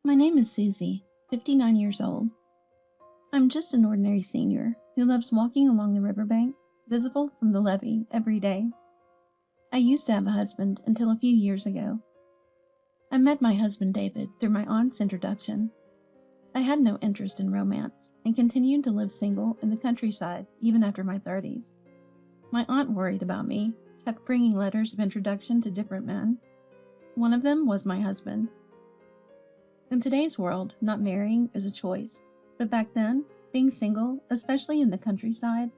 My name is Susie, 59 years old. I'm just an ordinary senior who loves walking along the riverbank, visible from the levee every day. I used to have a husband until a few years ago. I met my husband David through my aunt's introduction. I had no interest in romance and continued to live single in the countryside even after my 30s. My aunt worried about me, kept bringing letters of introduction to different men. One of them was my husband. In today's world, not marrying is a choice, but back then, being single, especially in the countryside,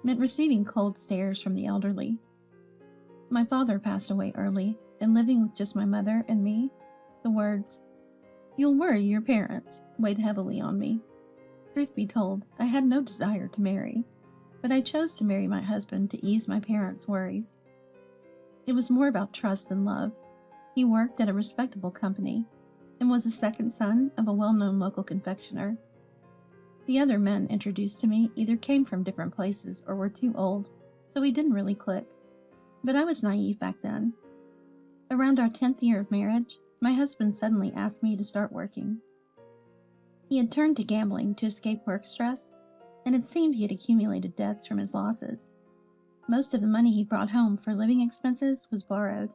meant receiving cold stares from the elderly. My father passed away early, and living with just my mother and me, the words, "You'll worry your parents," weighed heavily on me. Truth be told, I had no desire to marry, but I chose to marry my husband to ease my parents' worries. It was more about trust than love. He worked at a respectable company and was the second son of a well-known local confectioner. The other men introduced to me either came from different places or were too old, so we didn't really click. But I was naive back then. Around our 10th year of marriage, my husband suddenly asked me to start working. He had turned to gambling to escape work stress, and it seemed he had accumulated debts from his losses. Most of the money he brought home for living expenses was borrowed.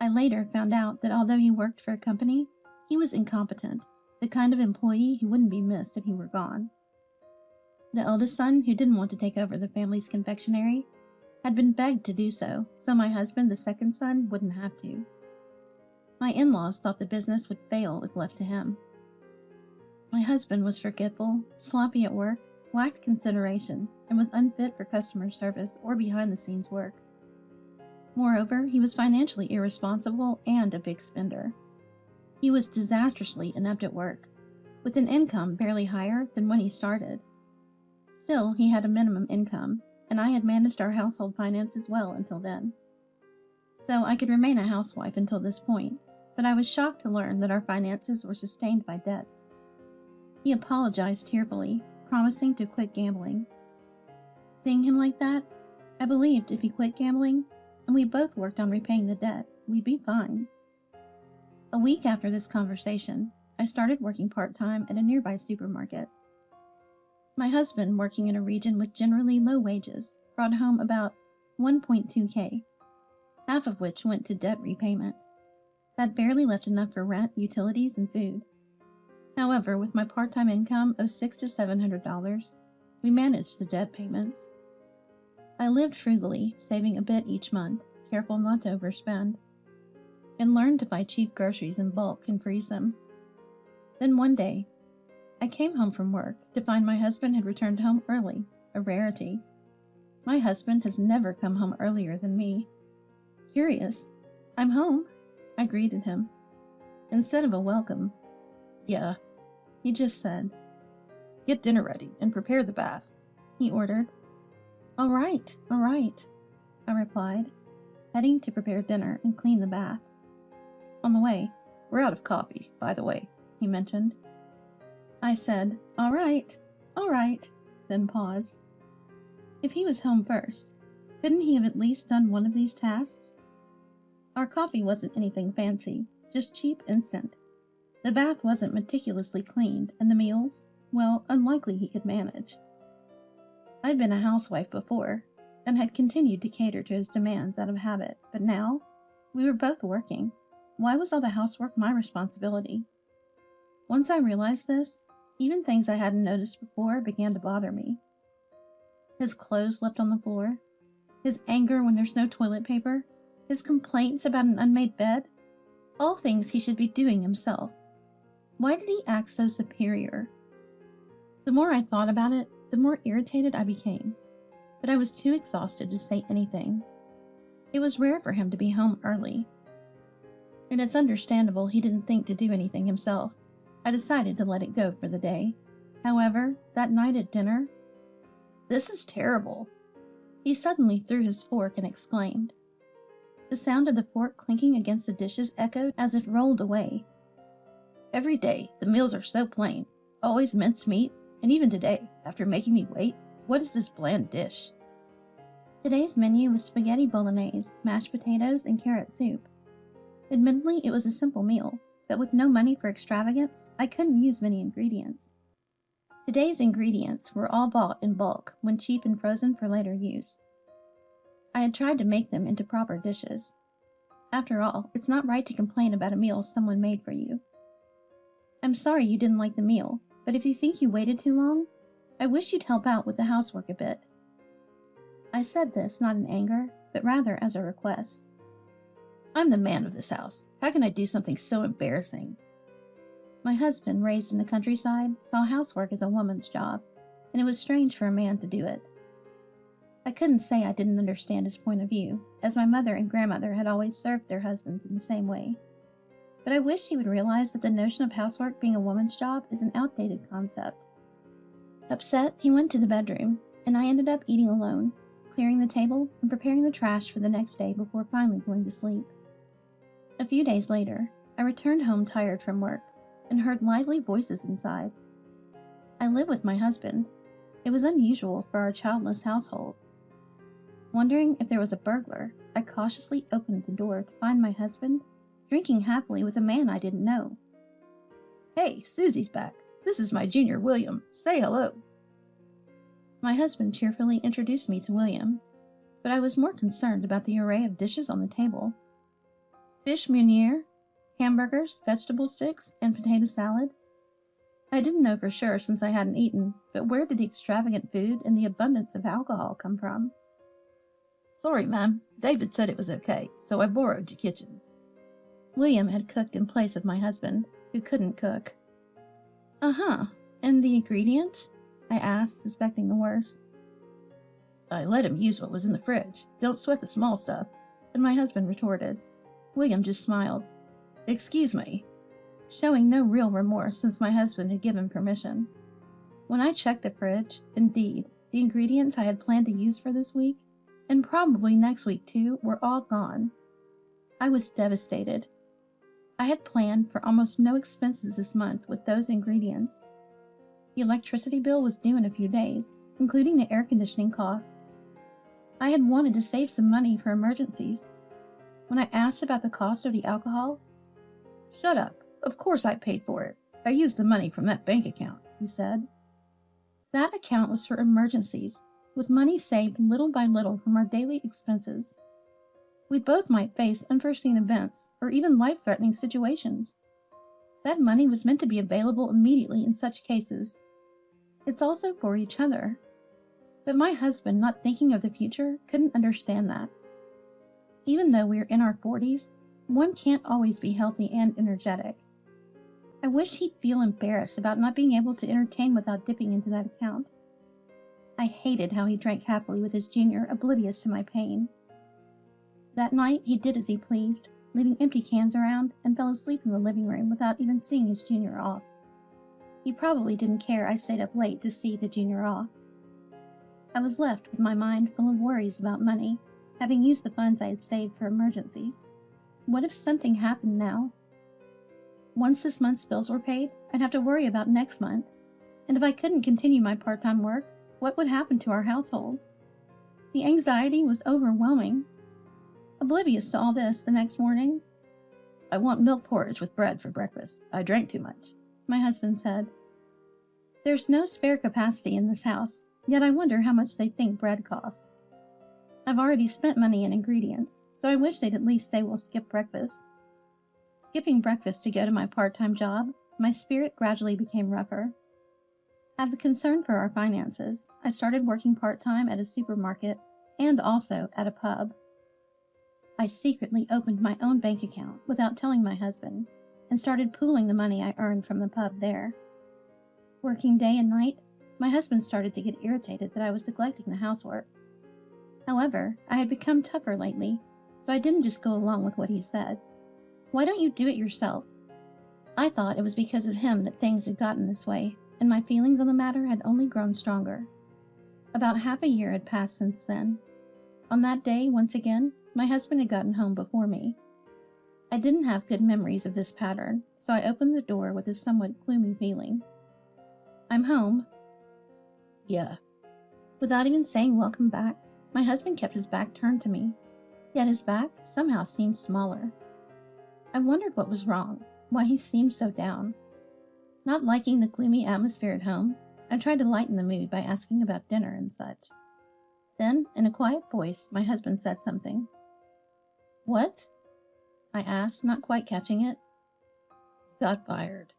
I later found out that although he worked for a company, he was incompetent, the kind of employee who wouldn't be missed if he were gone. The eldest son, who didn't want to take over the family's confectionery, had been begged to do so my husband, the second son, wouldn't have to. My in-laws thought the business would fail if left to him. My husband was forgetful, sloppy at work, lacked consideration, and was unfit for customer service or behind-the-scenes work. Moreover, he was financially irresponsible and a big spender. He was disastrously inept at work, with an income barely higher than when he started. Still, he had a minimum income, and I had managed our household finances well until then. So I could remain a housewife until this point, but I was shocked to learn that our finances were sustained by debts. He apologized tearfully, promising to quit gambling. Seeing him like that, I believed if he quit gambling, and we both worked on repaying the debt, we'd be fine. A week after this conversation, I started working part-time at a nearby supermarket. My husband, working in a region with generally low wages, brought home about $1.2K, half of which went to debt repayment. That barely left enough for rent, utilities, and food. However, with my part-time income of $600 to $700, we managed the debt payments. I lived frugally, saving a bit each month, careful not to overspend, and learned to buy cheap groceries in bulk and freeze them. Then one day, I came home from work to find my husband had returned home early, a rarity. My husband has never come home earlier than me. Curious, "I'm home," I greeted him. Instead of a welcome, "Yeah," he just said. "Get dinner ready and prepare the bath," he ordered. All right, I replied, heading to prepare dinner and clean the bath. On the way, "We're out of coffee, by the way," he mentioned. I said, all right, then paused. If he was home first, couldn't he have at least done one of these tasks? Our coffee wasn't anything fancy, just cheap instant. The bath wasn't meticulously cleaned, and the meals, well, unlikely he could manage. I'd been a housewife before, and had continued to cater to his demands out of habit, but now, we were both working. Why was all the housework my responsibility? Once I realized this, even things I hadn't noticed before began to bother me. His clothes left on the floor, his anger when there's no toilet paper, his complaints about an unmade bed, all things he should be doing himself. Why did he act so superior? The more I thought about it, the more irritated I became, but I was too exhausted to say anything. It was rare for him to be home early, and it's understandable he didn't think to do anything himself. I decided to let it go for the day. However, that night at dinner, "This is terrible." He suddenly threw his fork and exclaimed. The sound of the fork clinking against the dishes echoed as if rolled away. "Every day, the meals are so plain, always minced meat, and even today, after making me wait, what is this bland dish?" Today's menu was spaghetti bolognese, mashed potatoes, and carrot soup. Admittedly, it was a simple meal, but with no money for extravagance, I couldn't use many ingredients. Today's ingredients were all bought in bulk when cheap and frozen for later use. I had tried to make them into proper dishes. After all, it's not right to complain about a meal someone made for you. I'm sorry you didn't like the meal, but if you think you waited too long, I wish you'd help out with the housework a bit. I said this not in anger, but rather as a request. I'm the man of this house. How can I do something so embarrassing? My husband, raised in the countryside, saw housework as a woman's job, and it was strange for a man to do it. I couldn't say I didn't understand his point of view, as my mother and grandmother had always served their husbands in the same way. But I wish he would realize that the notion of housework being a woman's job is an outdated concept. Upset, he went to the bedroom, and I ended up eating alone, clearing the table and preparing the trash for the next day before finally going to sleep. A few days later, I returned home tired from work and heard lively voices inside. I live with my husband. It was unusual for our childless household. Wondering if there was a burglar, I cautiously opened the door to find my husband drinking happily with a man I didn't know. Hey, Susie's back. This is my junior, William. Say hello. My husband cheerfully introduced me to William, but I was more concerned about the array of dishes on the table. Fish meuniere, hamburgers, vegetable sticks, and potato salad. I didn't know for sure since I hadn't eaten, but where did the extravagant food and the abundance of alcohol come from? Sorry, ma'am. David said it was okay, so I borrowed your kitchen. William had cooked in place of my husband, who couldn't cook. Uh-huh. And the ingredients? I asked, suspecting the worst. I let him use what was in the fridge. Don't sweat the small stuff. And my husband retorted. William just smiled. Excuse me. Showing no real remorse since my husband had given permission. When I checked the fridge, indeed, the ingredients I had planned to use for this week, and probably next week too, were all gone. I was devastated. I had planned for almost no expenses this month with those ingredients. The electricity bill was due in a few days, including the air conditioning costs. I had wanted to save some money for emergencies. When I asked about the cost of the alcohol, "Shut up. Of course I paid for it. I used the money from that bank account," he said. That account was for emergencies, with money saved little by little from our daily expenses. We both might face unforeseen events or even life-threatening situations. That money was meant to be available immediately in such cases. It's also for each other. But my husband, not thinking of the future, couldn't understand that. Even though we're in our 40s, one can't always be healthy and energetic. I wish he'd feel embarrassed about not being able to entertain without dipping into that account. I hated how he drank happily with his junior, oblivious to my pain. That night, he did as he pleased, leaving empty cans around, and fell asleep in the living room without even seeing his junior off. He probably didn't care I stayed up late to see the junior off. I was left with my mind full of worries about money, having used the funds I had saved for emergencies. What if something happened now? Once this month's bills were paid, I'd have to worry about next month. And if I couldn't continue my part-time work, what would happen to our household? The anxiety was overwhelming. Oblivious to all this, the next morning, "I want milk porridge with bread for breakfast. I drank too much," my husband said. There's no spare capacity in this house, yet I wonder how much they think bread costs. I've already spent money in ingredients, so I wish they'd at least say we'll skip breakfast. Skipping breakfast to go to my part-time job, my spirit gradually became rougher. Out of concern for our finances, I started working part-time at a supermarket and also at a pub. I secretly opened my own bank account without telling my husband and started pooling the money I earned from the pub there. Working day and night, my husband started to get irritated that I was neglecting the housework. However, I had become tougher lately, so I didn't just go along with what he said. "Why don't you do it yourself?" I thought it was because of him that things had gotten this way, and my feelings on the matter had only grown stronger. About half a year had passed since then. On that day, once again, my husband had gotten home before me. I didn't have good memories of this pattern, so I opened the door with a somewhat gloomy feeling. "I'm home." "Yeah." Without even saying welcome back, my husband kept his back turned to me, yet his back somehow seemed smaller. I wondered what was wrong, why he seemed so down. Not liking the gloomy atmosphere at home, I tried to lighten the mood by asking about dinner and such. Then, in a quiet voice, my husband said something. "What?" I asked, not quite catching it. "Got fired."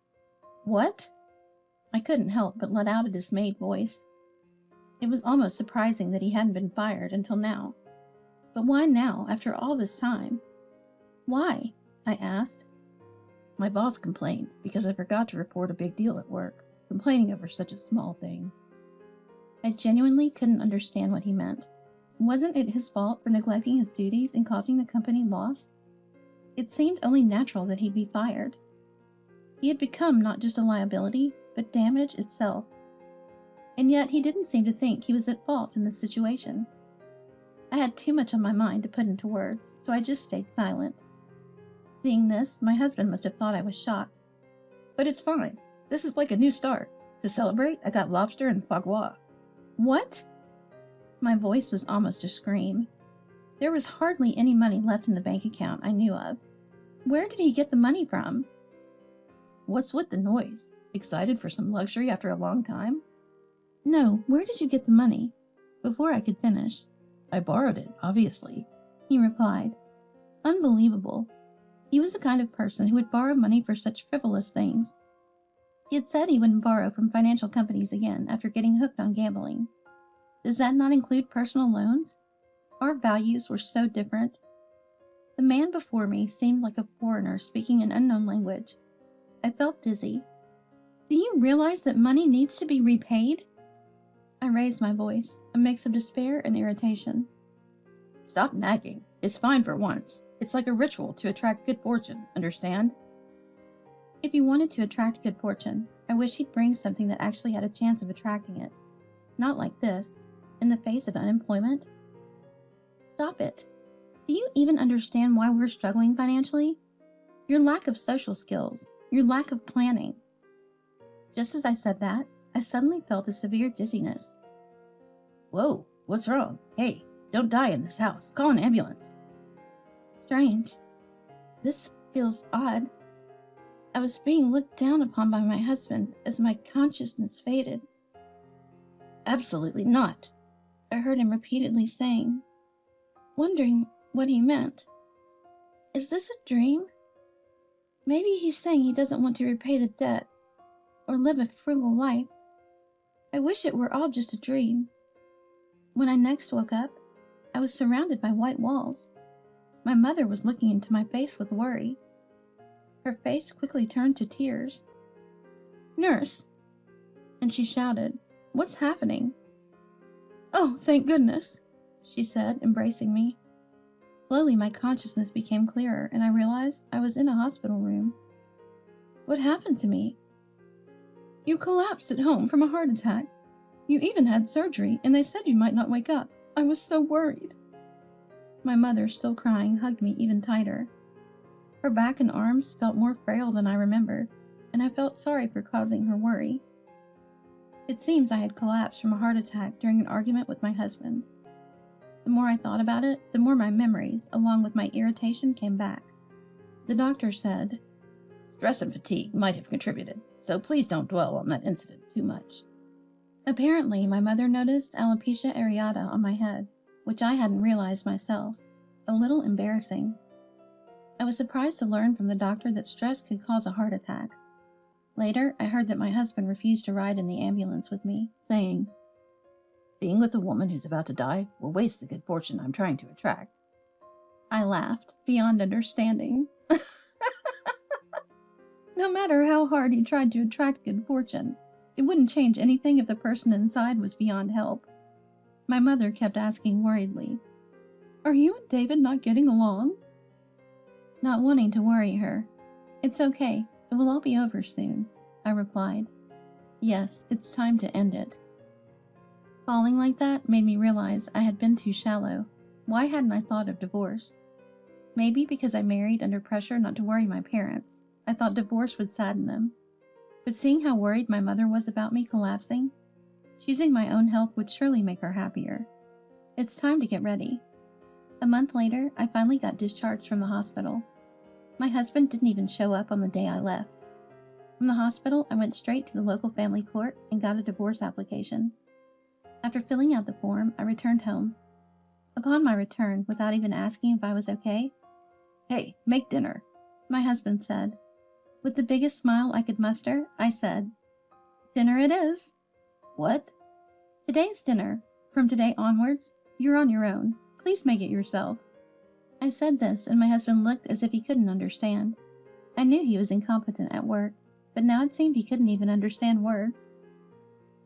"What?" I couldn't help but let out a dismayed voice. It was almost surprising that he hadn't been fired until now. But why now, after all this time? "Why?" I asked. "My boss complained because I forgot to report a big deal at work, complaining over such a small thing." I genuinely couldn't understand what he meant. Wasn't it his fault for neglecting his duties and causing the company loss? It seemed only natural that he'd be fired. He had become not just a liability, but damage itself. And yet he didn't seem to think he was at fault in this situation. I had too much on my mind to put into words, so I just stayed silent. Seeing this, my husband must have thought I was shocked. "But it's fine. This is like a new start. To celebrate, I got lobster and foie gras." "What?" My voice was almost a scream. There was hardly any money left in the bank account I knew of. Where did he get the money from? "What's with the noise? Excited for some luxury after a long time?" "No, where did you get the money?" Before I could finish, "I borrowed it, obviously," he replied. Unbelievable. He was the kind of person who would borrow money for such frivolous things. He had said he wouldn't borrow from financial companies again after getting hooked on gambling. Does that not include personal loans? Our values were so different. The man before me seemed like a foreigner speaking an unknown language. I felt dizzy. "Do you realize that money needs to be repaid?" I raised my voice, a mix of despair and irritation. "Stop nagging. It's fine for once. It's like a ritual to attract good fortune, understand?" If he wanted to attract good fortune, I wish he'd bring something that actually had a chance of attracting it. Not like this, in the face of unemployment. Stop it. Do you even understand why we're struggling financially? Your lack of social skills, your lack of planning. Just as I said that, I suddenly felt a severe dizziness. "Whoa, what's wrong? Hey, don't die in this house. Call an ambulance." Strange. This feels odd. I was being looked down upon by my husband as my consciousness faded. "Absolutely not," I heard him repeatedly saying, wondering what he meant. Is this a dream? Maybe he's saying he doesn't want to repay the debt or live a frugal life. I wish it were all just a dream. When I next woke up, I was surrounded by white walls. My mother was looking into my face with worry. Her face quickly turned to tears. "Nurse!" And she shouted, "What's happening?" "Oh, thank goodness," she said, embracing me. Slowly my consciousness became clearer, and I realized I was in a hospital room. What happened to me? "You collapsed at home from a heart attack. You even had surgery, and they said you might not wake up. I was so worried." My mother, still crying, hugged me even tighter. Her back and arms felt more frail than I remembered, and I felt sorry for causing her worry. It seems I had collapsed from a heart attack during an argument with my husband. The more I thought about it, the more my memories, along with my irritation, came back. The doctor said, "Stress and fatigue might have contributed, so please don't dwell on that incident too much." Apparently, my mother noticed alopecia areata on my head, which I hadn't realized myself. A little embarrassing. I was surprised to learn from the doctor that stress could cause a heart attack. Later, I heard that my husband refused to ride in the ambulance with me, saying, "Being with a woman who's about to die will waste the good fortune I'm trying to attract." I laughed, beyond understanding. No matter how hard he tried to attract good fortune, it wouldn't change anything if the person inside was beyond help. My mother kept asking worriedly, "Are you and David not getting along?" Not wanting to worry her, "It's okay, it will all be over soon," I replied. Yes, it's time to end it. Falling like that made me realize I had been too shallow. Why hadn't I thought of divorce? Maybe because I married under pressure not to worry my parents. I thought divorce would sadden them. But seeing how worried my mother was about me collapsing, choosing my own health would surely make her happier. It's time to get ready. A month later, I finally got discharged from the hospital. My husband didn't even show up on the day I left. From the hospital, I went straight to the local family court and got a divorce application. After filling out the form, I returned home. Upon my return, without even asking if I was okay, "Hey, make dinner," my husband said. With the biggest smile I could muster, I said, "Dinner it is." "What?" "Today's dinner. From today onwards, you're on your own. Please make it yourself." I said this, and my husband looked as if he couldn't understand. I knew he was incompetent at work, but now it seemed he couldn't even understand words.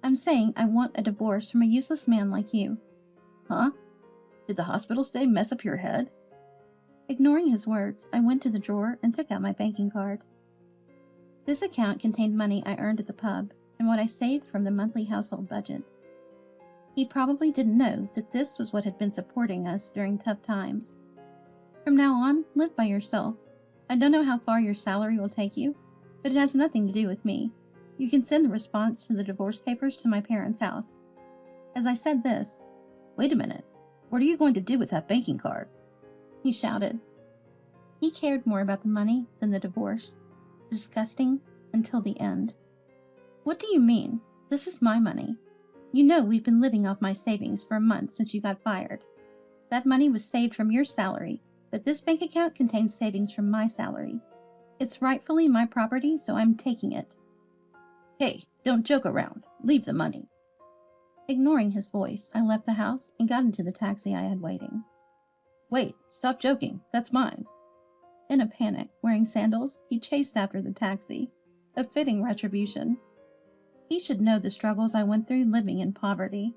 "I'm saying I want a divorce from a useless man like you." "Huh? Did the hospital stay mess up your head?" Ignoring his words, I went to the drawer and took out my banking card. This account contained money I earned at the pub and what I saved from the monthly household budget. He probably didn't know that this was what had been supporting us during tough times. From now on, live by yourself. I don't know how far your salary will take you, but it has nothing to do with me. You can send the response to the divorce papers to my parents' house. As I said this, "Wait a minute. What are you going to do with that banking card?" he shouted. He cared more about the money than the divorce. Disgusting until the end. "What do you mean? This is my money. You know we've been living off my savings for a month since you got fired. That money was saved from your salary, but this bank account contains savings from my salary. It's rightfully my property, so I'm taking it." "Hey, don't joke around. Leave the money." Ignoring his voice, I left the house and got into the taxi I had waiting. "Wait, stop joking. That's mine." In a panic, wearing sandals, he chased after the taxi. A fitting retribution. He should know the struggles I went through living in poverty.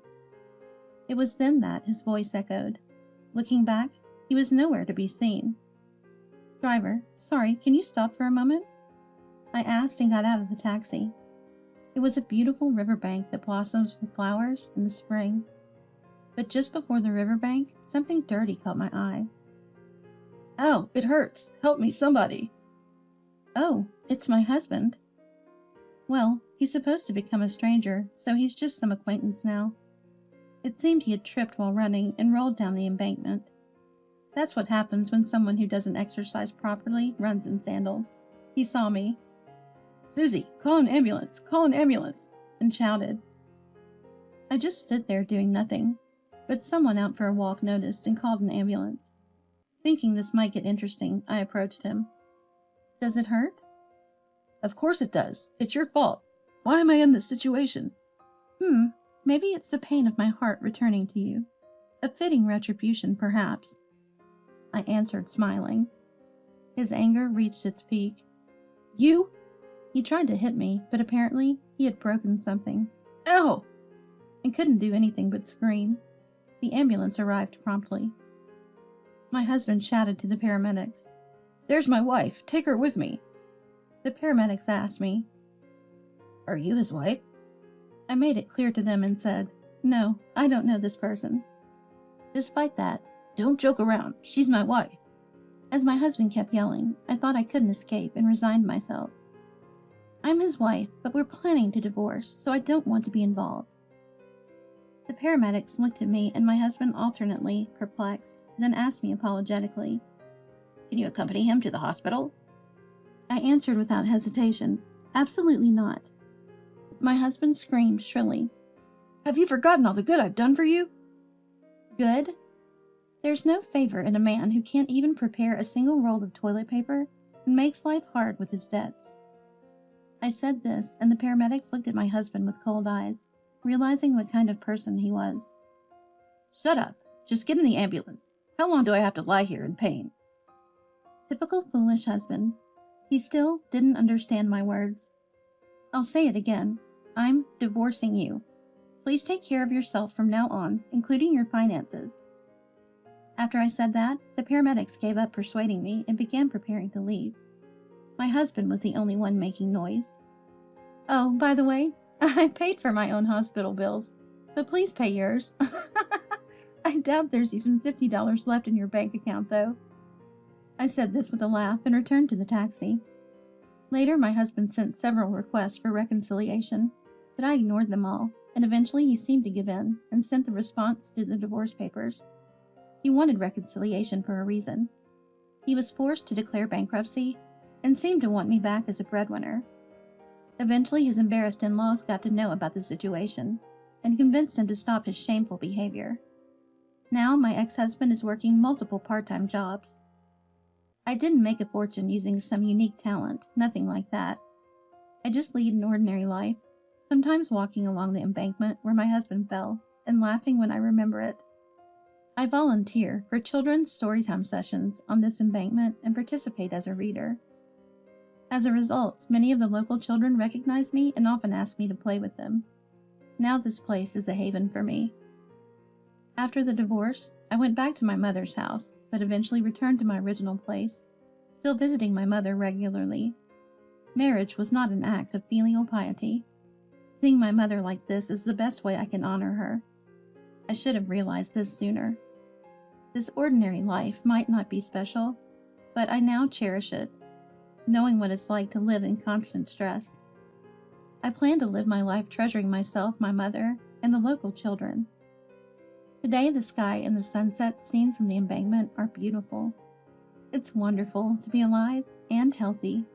It was then that his voice echoed. Looking back, he was nowhere to be seen. "Driver, sorry, can you stop for a moment?" I asked and got out of the taxi. It was a beautiful riverbank that blossoms with flowers in the spring. But just before the riverbank, something dirty caught my eye. "Ow, it hurts. Help me, somebody." "Oh, it's my husband." Well, he's supposed to become a stranger, so he's just some acquaintance now. It seemed he had tripped while running and rolled down the embankment. That's what happens when someone who doesn't exercise properly runs in sandals. He saw me. "Susie, call an ambulance, call an ambulance," and shouted. I just stood there doing nothing, but someone out for a walk noticed and called an ambulance. Thinking this might get interesting, I approached him. "Does it hurt?" "Of course it does. It's your fault. Why am I in this situation?" Maybe it's the pain of my heart returning to you. A fitting retribution, perhaps." I answered, smiling. His anger reached its peak. "You?" He tried to hit me, but apparently he had broken something. "Ow!" I couldn't do anything but scream. The ambulance arrived promptly. My husband shouted to the paramedics, "There's my wife. Take her with me." The paramedics asked me, "Are you his wife?" I made it clear to them and said, "No, I don't know this person." Despite that, "Don't joke around. She's my wife." As my husband kept yelling, I thought I couldn't escape and resigned myself. "I'm his wife, but we're planning to divorce, so I don't want to be involved." The paramedics looked at me and my husband alternately, perplexed, then asked me apologetically, "Can you accompany him to the hospital?" I answered without hesitation, "Absolutely not." My husband screamed shrilly, "Have you forgotten all the good I've done for you?" Good? There's no favor in a man who can't even prepare a single roll of toilet paper and makes life hard with his debts. I said this, and the paramedics looked at my husband with cold eyes, realizing what kind of person he was. "Shut up. Just get in the ambulance. How long do I have to lie here in pain?" Typical foolish husband. He still didn't understand my words. I'll say it again. I'm divorcing you. Please take care of yourself from now on, including your finances. After I said that, the paramedics gave up persuading me and began preparing to leave. My husband was the only one making noise. "Oh, by the way, I paid for my own hospital bills, so please pay yours." I doubt there's even $50 left in your bank account, though. I said this with a laugh and returned to the taxi. Later, my husband sent several requests for reconciliation, but I ignored them all, and eventually he seemed to give in and sent the response to the divorce papers. He wanted reconciliation for a reason. He was forced to declare bankruptcy and seemed to want me back as a breadwinner. Eventually, his embarrassed in-laws got to know about the situation and convinced him to stop his shameful behavior. Now, my ex-husband is working multiple part-time jobs. I didn't make a fortune using some unique talent, nothing like that. I just lead an ordinary life, sometimes walking along the embankment where my husband fell and laughing when I remember it. I volunteer for children's storytime sessions on this embankment and participate as a reader. As a result, many of the local children recognize me and often ask me to play with them. Now this place is a haven for me. After the divorce, I went back to my mother's house, but eventually returned to my original place, still visiting my mother regularly. Marriage was not an act of filial piety. Seeing my mother like this is the best way I can honor her. I should have realized this sooner. This ordinary life might not be special, but I now cherish it, knowing what it's like to live in constant stress. I plan to live my life treasuring myself, my mother, and the local children. Today, the sky and the sunset seen from the embankment are beautiful. It's wonderful to be alive and healthy.